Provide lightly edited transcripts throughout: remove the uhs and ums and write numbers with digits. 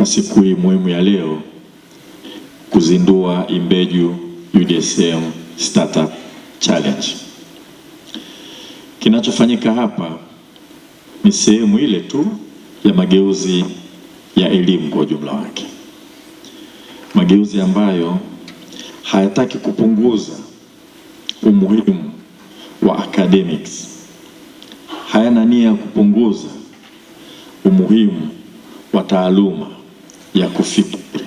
kwa siku hii muhimu ya leo kuzindua Imbeju UDSM Startup Challenge. Kinachofanyika hapa ni sehemu ile tu ya mageuzi ya elimu kwa ujumla wake. Mageuzi ambayo hayataki kupunguza umuhimu wa academics. Hayana nia ya kupunguza umuhimu wa taaluma ya kufikiri.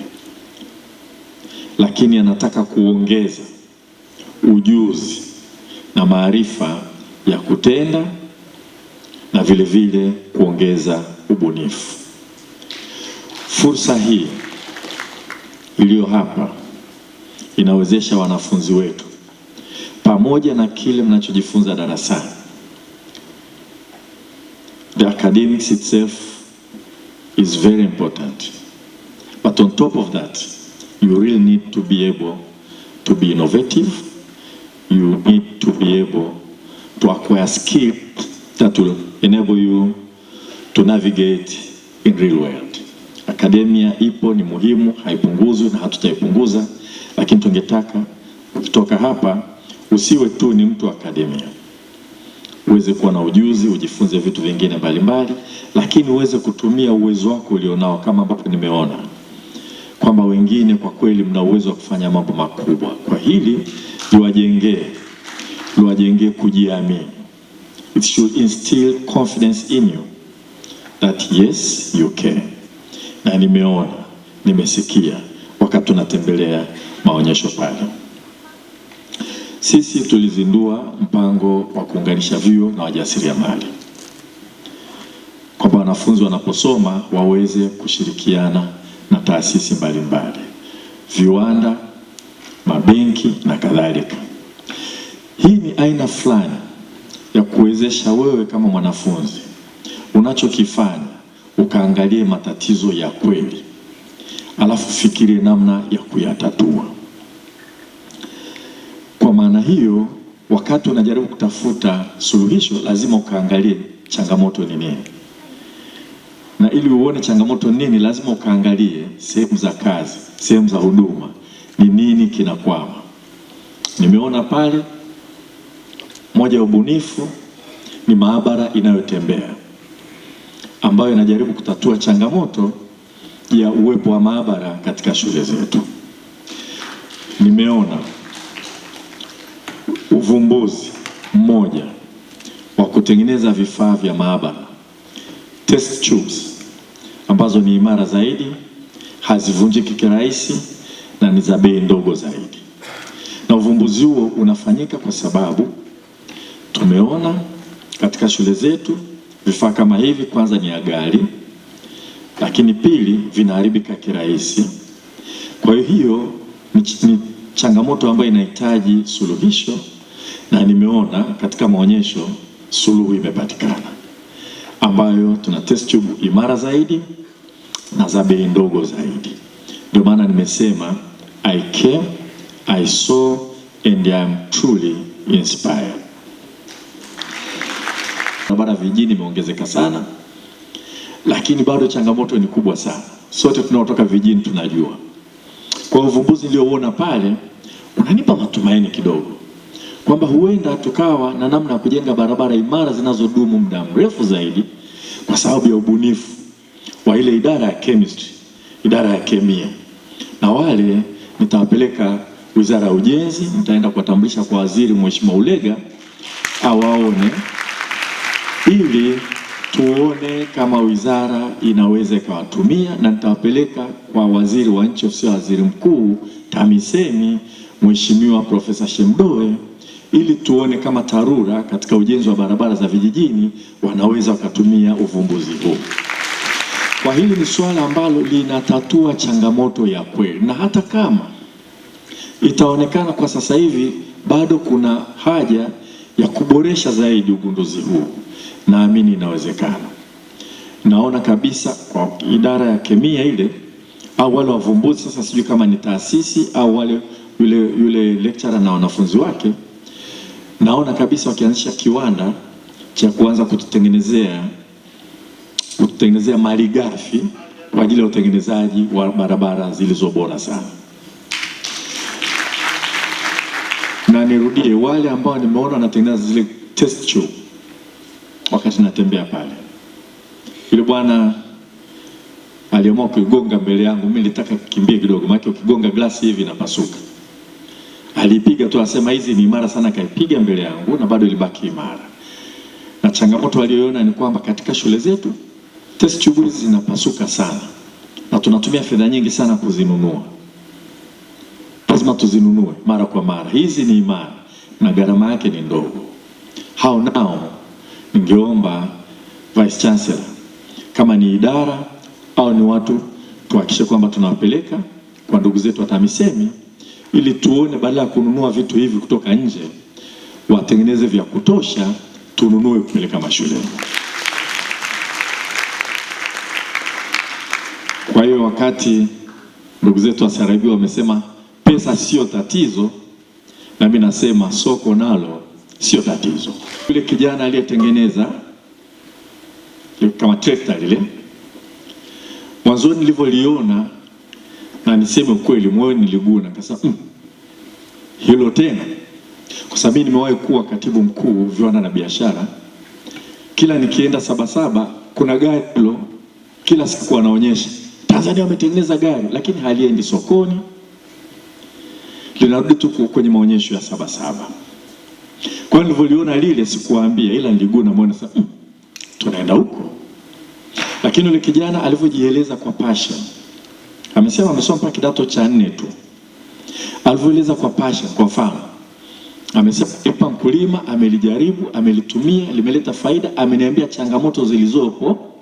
Lakini anataka kuongeza ujuzi na maarifa ya kutenda na vile vile kuongeza ubunifu. Fursa hii iliyo hapa inawezesha wanafunzi wetu, pamoja na kile mnachojifunza darasani, the academics itself is very important, but on top of that you really need to be able to be innovative. You need to be able to acquire skills that will enable you to navigate in real world. Akademia ipo, ni muhimu, haipunguzwi na hatutaipunguza, lakini tungetaka ukitoka hapa usiwe tu ni mtu wa akademia. Uweze kuwa na ujuzi, ujifunze vitu vingine mbalimbali, lakini uweze kutumia uwezo wako ulionao, kama ambapo nimeona kwamba wengine kwa kweli mna uwezo wa kufanya mambo makubwa. Kwa hili liwajengee kujiamini. It should instill confidence in you that yes you can. Na nimeona, nimesikia wakati tunatembelea maonyesho pale. Sisi tulizindua mpango wa kuunganisha vyuo na wajasiriamali, kwamba wanafunzi wanaposoma waweze kushirikiana na taasisi mbalimbali, viwanda, mabenki na kadhalika. Hii ni aina fulani ya kuwezesha wewe kama mwanafunzi unachokifanya ukaangalie matatizo ya kweli, alafu fikirie namna ya kuyatatua. Kwa maana hiyo, wakati unajaribu kutafuta suluhisho, lazima ukaangalie changamoto ni nini, na ili uone changamoto nini, lazima ukaangalie sehemu za kazi, sehemu za huduma, ni nini kinakwama. Nimeona pale moja ya ubunifu ni maabara inayotembea, ambayo inajaribu kutatua changamoto ya uwepo wa maabara katika shule zetu. Nimeona uvumbuzi mmoja wa kutengeneza vifaa vya maabara, test tubes, ambazo ni imara zaidi, hazivunjiki kirahisi na ni za bei ndogo zaidi. Na uvumbuzi huo unafanyika kwa sababu tumeona katika shule zetu vifaa kama hivi, kwanza ni ghali, lakini pili vinaharibika kirahisi. Kwa hiyo ni changamoto ambayo inahitaji suluhisho, na nimeona katika maonyesho suluhu imepatikana, ambayo tuna test tube imara zaidi na za bei ndogo zaidi. Ndio maana nimesema I came, I saw and I am truly inspired. Barabara vijijini imeongezeka sana, lakini bado changamoto ni kubwa sana. Sote tunaotoka vijijini tunajua. Kwa uvumbuzi nilioona pale unanipa matumaini kidogo, kwamba huenda tukawa na namna ya kujenga barabara imara zinazodumu muda mrefu zaidi, kwa sababu ya ubunifu wa ile idara ya chemistry, idara ya kemia. Na wale nitawapeleka Wizara ya Ujenzi, nitaenda kuwatambulisha kwa Waziri Mheshimiwa Ulega awaone, ili tuone kama wizara inaweza ikawatumia, na nitawapeleka kwa Waziri wa Nchi Ofisi ya Waziri Mkuu TAMISEMI Mheshimiwa Profesa Shemdoe, ili tuone kama TARURA katika ujenzi wa barabara za vijijini wanaweza wakatumia uvumbuzi huu. Kwa hili ni swala ambalo linatatua changamoto ya kweli, na hata kama itaonekana kwa sasa hivi bado kuna haja ya kuboresha zaidi ugunduzi huu, naamini inawezekana. Naona kabisa kwa idara ya kemia ile au wale wavumbuzi, sasa sijui kama ni taasisi au wale yule lecturer na wanafunzi wake, naona kabisa wakianzisha kiwanda cha kuanza kututengenezea malighafi kwa ajili ya utengenezaji wa barabara zilizo bora sana. Na nirudie, wale ambao nimeona wanatengeneza zile test tube, wakati natembea pale, yule bwana aliamua kuigonga mbele yangu. Mimi nilitaka kukimbia kidogo, maana ukigonga glasi hivi inapasuka. Alipiga tu, asema hizi ni imara sana, kaipiga mbele yangu na bado ilibaki imara. Na changamoto aliyoona ni kwamba katika shule zetu test tube hizi zinapasuka sana na tunatumia fedha nyingi sana kuzinunua. Lazima tuzinunue mara kwa mara. Hizi ni imara na gharama yake ni ndogo. Hao nao ningeomba Vice Chancellor, kama ni idara au ni watu, tuhakikishe kwamba tunawapeleka kwa ndugu zetu wa TAMISEMI ili tuone badala ya kununua vitu hivi kutoka nje, watengeneze vya kutosha, tununue kupeleka mashuleni. Kwa hiyo wakati ndugu zetu wa CRDB wamesema pesa sio tatizo, na mimi nasema soko nalo sio tatizo. Yule kijana aliyetengeneza kama trekta lile, mwanzoni nilivyoliona, na niseme ukweli, moyo niliguna, kasema hilo tena, kwa sababu nimewahi kuwa katibu mkuu viwanda na biashara. Kila nikienda Sabasaba kuna gari hilo, kila siku wanaonyesha Tanzania wametengeneza gari, lakini haliendi sokoni, linarudi tu kwenye maonyesho ya Sabasaba. Kwa hiyo nilivyoliona lile sikuambia, ila niliguna moyo, sasa tunaenda huko. Lakini yule kijana alivyojieleza kwa passion, amesema amesoma mpaka kidato cha 4 tu. Alivyoeleza kwa passion, kwa mfano amesema ipa mkulima, amelijaribu, amelitumia, limeleta faida, ameniambia changamoto zilizopo,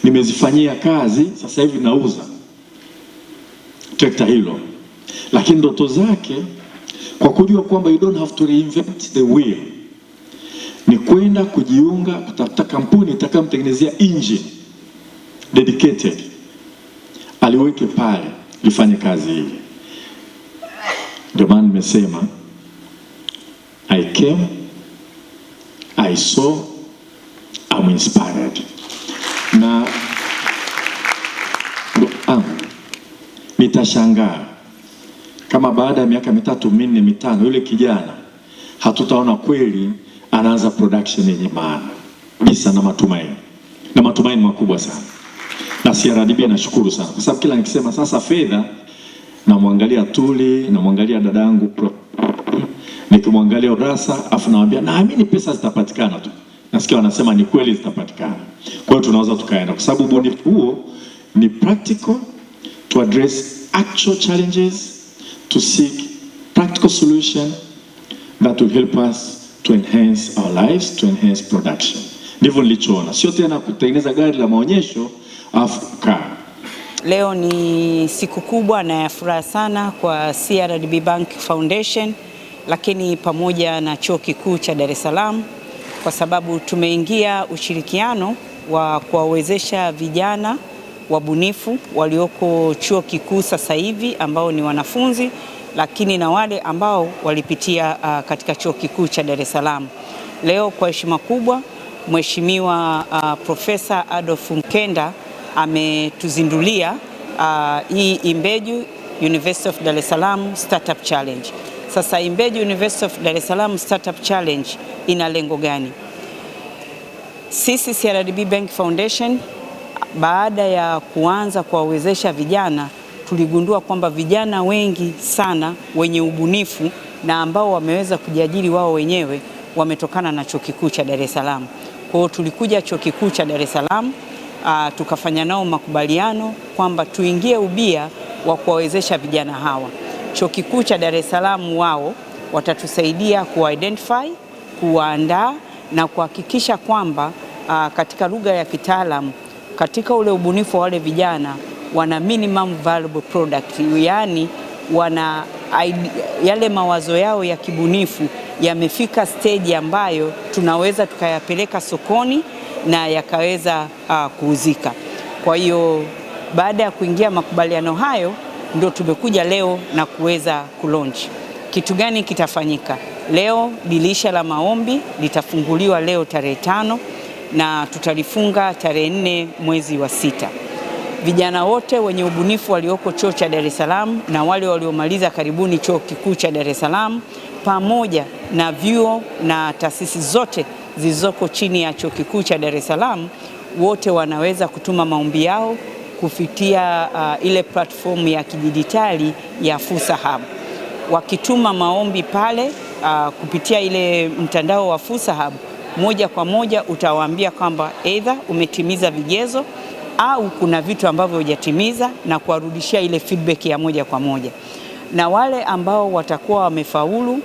nimezifanyia kazi, sasa hivi nauza trekta hilo. Lakini ndoto zake, kwa kujua kwamba you don't have to reinvent the wheel, ni kwenda kujiunga, kutafuta kampuni itakayomtengenezea engine dedicated, aliweke pale lifanye kazi hii. Ndio maana nimesema I came, I saw, I'm inspired. Na nitashangaa kama baada ya miaka 3, 4, 5 yule kijana hatutaona kweli anaanza production yenye maana kabisa, na matumaini makubwa sana. Na CRDB nashukuru sana, kwa sababu kila nikisema sasa fedha, namwangalia Tuli, namwangalia dadangu, nikimwangalia Urasa, afu nawaambia naamini pesa zitapatikana tu. Nasikia wanasema ni kweli zitapatikana. Kwa hiyo tunaweza tukaenda, kwa sababu ubunifu huo ni practical, to address actual challenges, to seek practical solution that will help us to enhance our lives, to enhance production. Ndivyo nilichoona, sio tena kutengeneza gari la maonyesho afu kukaa. Leo ni siku kubwa na ya furaha sana kwa CRDB Bank Foundation, lakini pamoja na Chuo Kikuu cha Dar es Salaam, kwa sababu tumeingia ushirikiano wa kuwawezesha vijana wabunifu walioko chuo kikuu sasa hivi ambao ni wanafunzi, lakini na wale ambao walipitia katika Chuo Kikuu cha Dar es Salaam. Leo kwa heshima kubwa, Mheshimiwa Profesa Adolf Mkenda ametuzindulia hii Imbeju University of Dar es Salaam Startup Challenge. Sasa Imbeju University of Dar es Salaam Startup Challenge ina lengo gani? Sisi CRDB Bank Foundation, baada ya kuanza kuwawezesha vijana, tuligundua kwamba vijana wengi sana wenye ubunifu na ambao wameweza kujiajiri wao wenyewe wametokana na Chuo Kikuu cha Dar es Salaam. Kwa hiyo tulikuja Chuo Kikuu cha Dar es Salaam, tukafanya nao makubaliano kwamba tuingie ubia wa kuwawezesha vijana hawa. Chuo Kikuu cha Dar es Salaam wao watatusaidia ku-identify, kuandaa na kuhakikisha kwamba katika lugha ya kitaalamu, katika ule ubunifu wa wale vijana wana minimum valuable product, yani wana yale mawazo yao ya kibunifu yamefika stage ambayo tunaweza tukayapeleka sokoni na yakaweza kuuzika. Kwa hiyo baada ya kuingia makubaliano hayo, ndio tumekuja leo na kuweza kulaunch. Kitu gani kitafanyika leo? Dirisha la maombi litafunguliwa leo tarehe 5 na tutalifunga tarehe 4 mwezi wa 6. Vijana wote wenye ubunifu walioko chuo cha Dar es Salaam na wale waliomaliza karibuni chuo kikuu cha Dar es Salaam pamoja na vyuo na taasisi zote zilizoko chini ya chuo kikuu cha Dar es Salaam, wote wanaweza kutuma maombi yao kupitia ile platform ya kidijitali ya Fursa Hub. Wakituma maombi pale kupitia ile mtandao wa Fursa Hub, moja kwa moja utawaambia kwamba either umetimiza vigezo au kuna vitu ambavyo hujatimiza na kuwarudishia ile feedback ya moja kwa moja. Na wale ambao watakuwa wamefaulu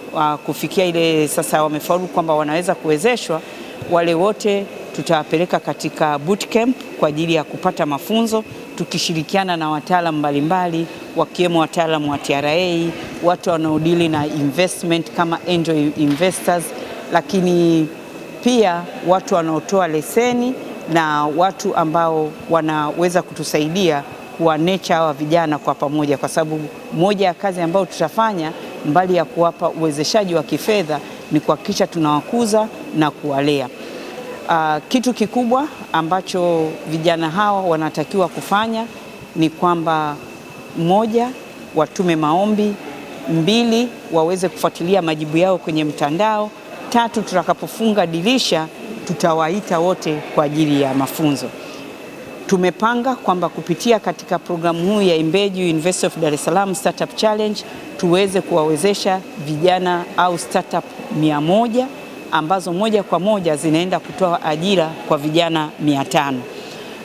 kufikia ile sasa wamefaulu kwamba wanaweza kuwezeshwa, wale wote tutawapeleka katika bootcamp kwa ajili ya kupata mafunzo, tukishirikiana na wataalamu mbalimbali wakiwemo wataalamu wa TRA, watu wanaodili na investment kama angel investors, lakini pia watu wanaotoa leseni na watu ambao wanaweza kutusaidia kuwanecha hawa vijana kwa pamoja, kwa sababu moja ya kazi ambayo tutafanya mbali ya kuwapa uwezeshaji wa kifedha ni kuhakikisha tunawakuza na kuwalea. Kitu kikubwa ambacho vijana hawa wanatakiwa kufanya ni kwamba moja, watume maombi; mbili, waweze kufuatilia majibu yao kwenye mtandao; tatu, tutakapofunga dirisha tutawaita wote kwa ajili ya mafunzo. Tumepanga kwamba kupitia katika programu hii ya Imbeju University of Dar es Salaam Startup Challenge tuweze kuwawezesha vijana au startup 100 ambazo moja kwa moja zinaenda kutoa ajira kwa vijana 500.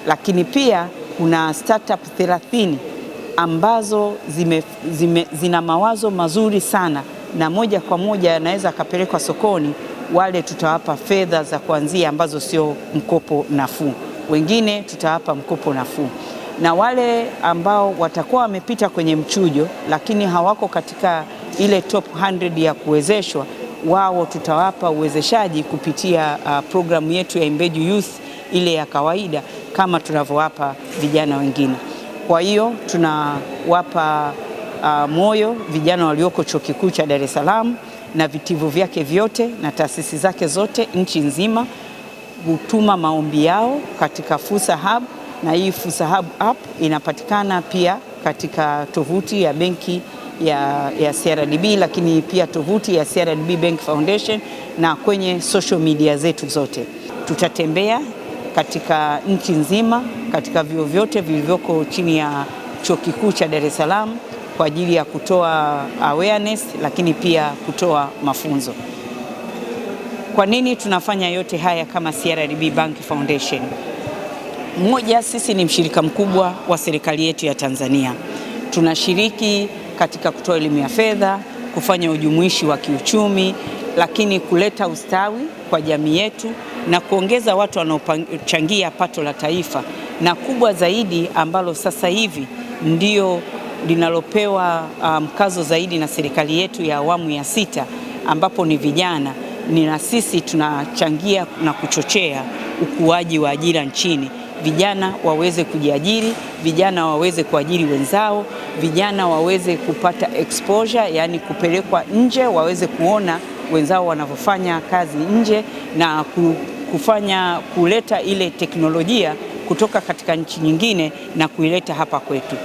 Lakini pia kuna startup 30 ambazo zina mawazo mazuri sana na moja kwa moja yanaweza kapelekwa sokoni. Wale tutawapa fedha za kuanzia ambazo sio mkopo nafuu, wengine tutawapa mkopo nafuu. Na wale ambao watakuwa wamepita kwenye mchujo lakini hawako katika ile top 100 ya kuwezeshwa, wao tutawapa uwezeshaji kupitia programu yetu ya Imbeju Youth ile ya kawaida kama tunavyowapa vijana wengine. Kwa hiyo tunawapa moyo vijana walioko chuo kikuu cha Dar es Salaam na vitivo vyake vyote na taasisi zake zote nchi nzima kutuma maombi yao katika Fursa Hub, na hii Fursa Hub app inapatikana pia katika tovuti ya benki ya CRDB, lakini pia tovuti ya CRDB Bank Foundation na kwenye social media zetu zote. Tutatembea katika nchi nzima katika vyuo vyote vilivyoko chini ya chuo kikuu cha Dar es Salaam kwa ajili ya kutoa awareness, lakini pia kutoa mafunzo. Kwa nini tunafanya yote haya kama CRDB Bank Foundation? Moja, sisi ni mshirika mkubwa wa serikali yetu ya Tanzania. Tunashiriki katika kutoa elimu ya fedha, kufanya ujumuishi wa kiuchumi, lakini kuleta ustawi kwa jamii yetu na kuongeza watu wanaochangia pato la taifa, na kubwa zaidi ambalo sasa hivi ndio linalopewa mkazo zaidi na serikali yetu ya awamu ya 6, ambapo ni vijana. Ni na sisi tunachangia na kuchochea ukuaji wa ajira nchini. Vijana waweze kujiajiri, vijana waweze kuajiri wenzao, vijana waweze kupata exposure, yani kupelekwa nje, waweze kuona wenzao wanavyofanya kazi nje na kuleta ile teknolojia kutoka katika nchi nyingine na kuileta hapa kwetu.